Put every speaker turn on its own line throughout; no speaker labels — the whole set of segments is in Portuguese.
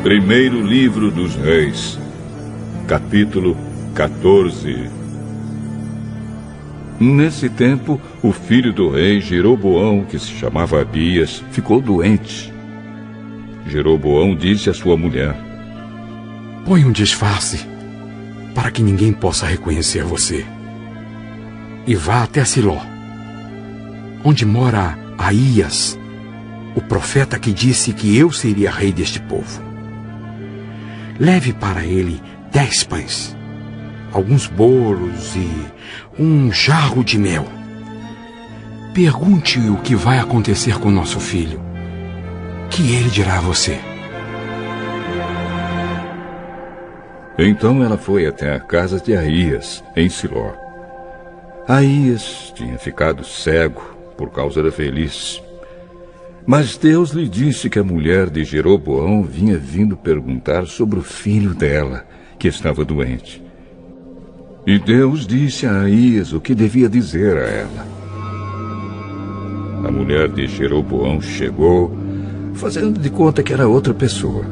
Primeiro livro dos Reis, capítulo 14. Nesse tempo, o filho do rei Jeroboão, que se chamava Abias, ficou doente. Jeroboão disse à sua mulher:
põe um disfarce, para que ninguém possa reconhecer você. E vá até Siló, onde mora Aías, o profeta que disse que eu seria rei deste povo. Leve para ele 10 pães, alguns bolos e um jarro de mel. Pergunte-o o que vai acontecer com nosso filho, que ele dirá a você.
Então ela foi até a casa de Aías, em Siló. Aías tinha ficado cego por causa da velhice. Mas Deus lhe disse que a mulher de Jeroboão vinha vindo perguntar sobre o filho dela, que estava doente. E Deus disse a Aías o que devia dizer a ela. A mulher de Jeroboão chegou, fazendo de conta que era outra pessoa.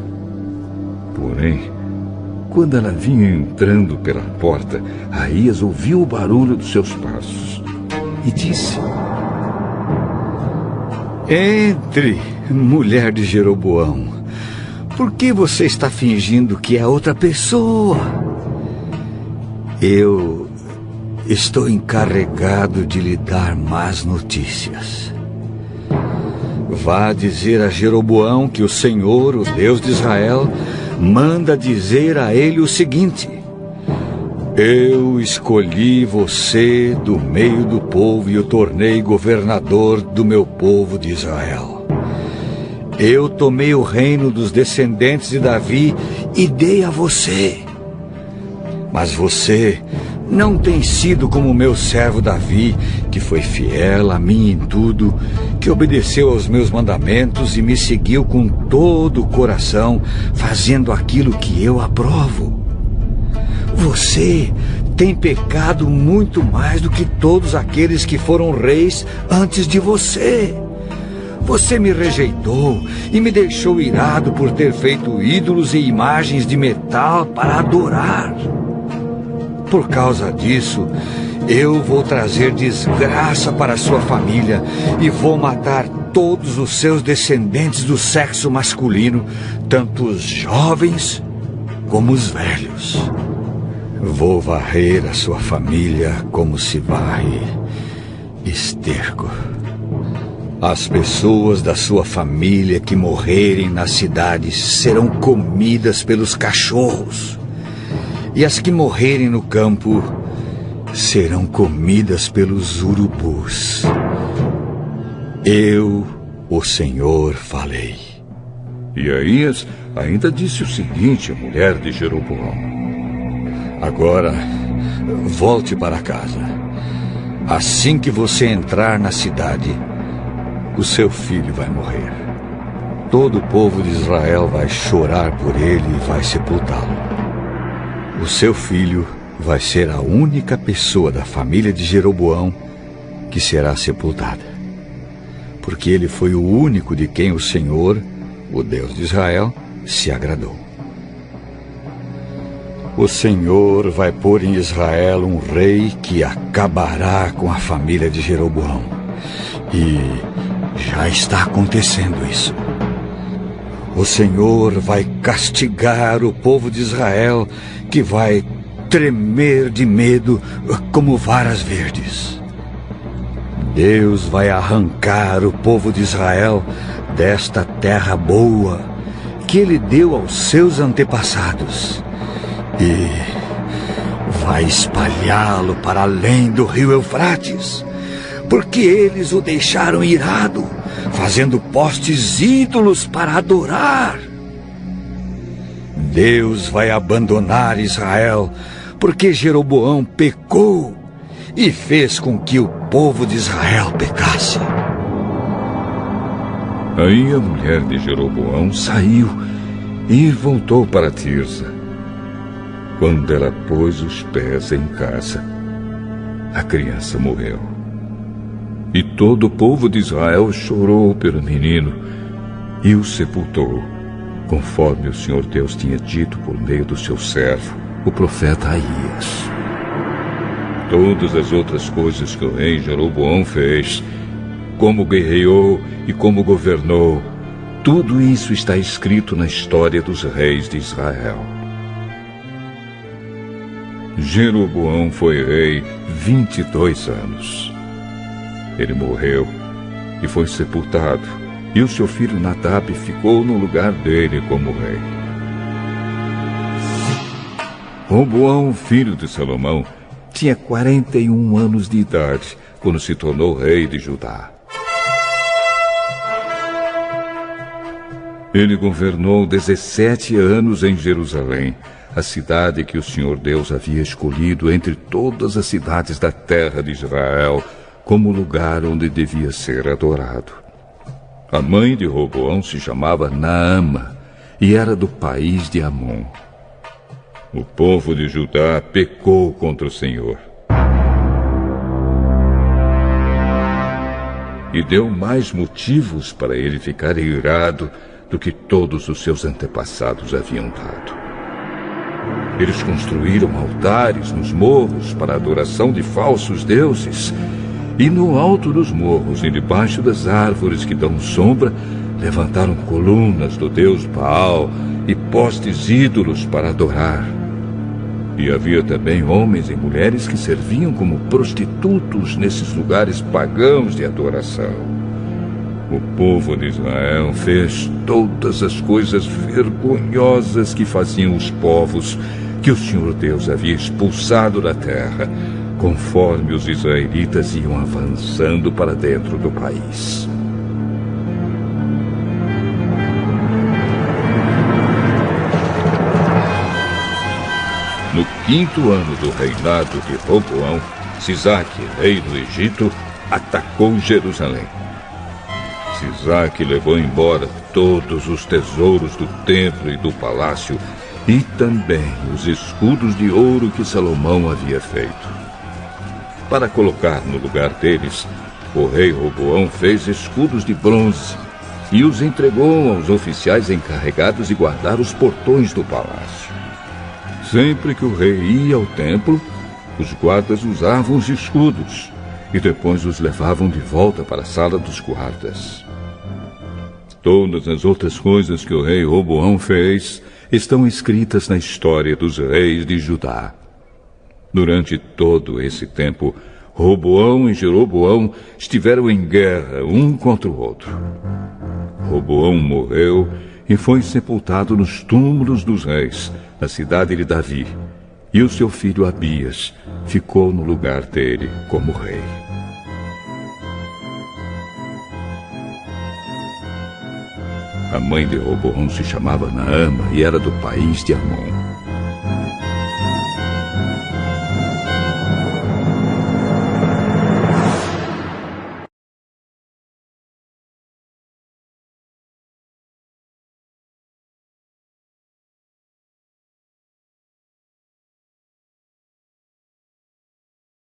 Porém, quando ela vinha entrando pela porta, Aías ouviu o barulho dos seus passos e disse:
entre, mulher de Jeroboão. Por que você está fingindo que é outra pessoa? Eu estou encarregado de lhe dar más notícias. Vá dizer a Jeroboão que o Senhor, o Deus de Israel, manda dizer a ele o seguinte: eu escolhi você do meio do povo e o tornei governador do meu povo de Israel. Eu tomei o reino dos descendentes de Davi e dei a você. Mas você não tem sido como meu servo Davi, que foi fiel a mim em tudo, que obedeceu aos meus mandamentos e me seguiu com todo o coração, fazendo aquilo que eu aprovo. Você tem pecado muito mais do que todos aqueles que foram reis antes de você. Você me rejeitou e me deixou irado por ter feito ídolos e imagens de metal para adorar. Por causa disso, eu vou trazer desgraça para sua família e vou matar todos os seus descendentes do sexo masculino, tanto os jovens como os velhos. Vou varrer a sua família como se varre esterco. As pessoas da sua família que morrerem nas cidades serão comidas pelos cachorros. E as que morrerem no campo serão comidas pelos urubus. Eu, o Senhor, falei.
E Aías ainda disse o seguinte à mulher de Jeroboão:
agora, volte para casa. Assim que você entrar na cidade, o seu filho vai morrer. Todo o povo de Israel vai chorar por ele e vai sepultá-lo. O seu filho vai ser a única pessoa da família de Jeroboão que será sepultada, porque ele foi o único de quem o Senhor, o Deus de Israel, se agradou. O Senhor vai pôr em Israel um rei que acabará com a família de Jeroboão. E já está acontecendo isso. O Senhor vai castigar o povo de Israel, que vai tremer de medo como varas verdes. Deus vai arrancar o povo de Israel desta terra boa que Ele deu aos seus antepassados e vai espalhá-lo para além do rio Eufrates, porque eles o deixaram irado, fazendo postes ídolos para adorar. Deus vai abandonar Israel, porque Jeroboão pecou e fez com que o povo de Israel pecasse.
Aí a mulher de Jeroboão saiu e voltou para Tirsa. Quando ela pôs os pés em casa, a criança morreu. E todo o povo de Israel chorou pelo menino e o sepultou, conforme o Senhor Deus tinha dito por meio do seu servo, o profeta Aías. Todas as outras coisas que o rei Jeroboão fez, como guerreou e como governou, tudo isso está escrito na história dos reis de Israel. Jeroboão foi rei 22 anos. Ele morreu e foi sepultado, e o seu filho Nadab ficou no lugar dele como rei. Roboão, filho de Salomão, tinha 41 anos de idade quando se tornou rei de Judá. Ele governou 17 anos em Jerusalém, a cidade que o Senhor Deus havia escolhido entre todas as cidades da terra de Israel como lugar onde devia ser adorado. A mãe de Roboão se chamava Naama e era do país de Amon. O povo de Judá pecou contra o Senhor e deu mais motivos para ele ficar irado do que todos os seus antepassados haviam dado. Eles construíram altares nos morros para a adoração de falsos deuses, e no alto dos morros e debaixo das árvores que dão sombra, levantaram colunas do deus Baal e postes ídolos para adorar. E havia também homens e mulheres que serviam como prostitutos nesses lugares pagãos de adoração. O povo de Israel fez todas as coisas vergonhosas que faziam os povos que o Senhor Deus havia expulsado da terra, conforme os israelitas iam avançando para dentro do país. No 5º ano do reinado de Roboão, Sisaque, rei do Egito, atacou Jerusalém. Sisaque levou embora todos os tesouros do templo e do palácio e também os escudos de ouro que Salomão havia feito. Para colocar no lugar deles, o rei Roboão fez escudos de bronze e os entregou aos oficiais encarregados de guardar os portões do palácio. Sempre que o rei ia ao templo, os guardas usavam os escudos e depois os levavam de volta para a sala dos guardas. Todas as outras coisas que o rei Roboão fez estão escritas na história dos reis de Judá. Durante todo esse tempo, Roboão e Jeroboão estiveram em guerra um contra o outro. Roboão morreu e foi sepultado nos túmulos dos reis, na cidade de Davi, e o seu filho Abias ficou no lugar dele como rei. A mãe de Roboão se chamava Naama e era do país de Amon.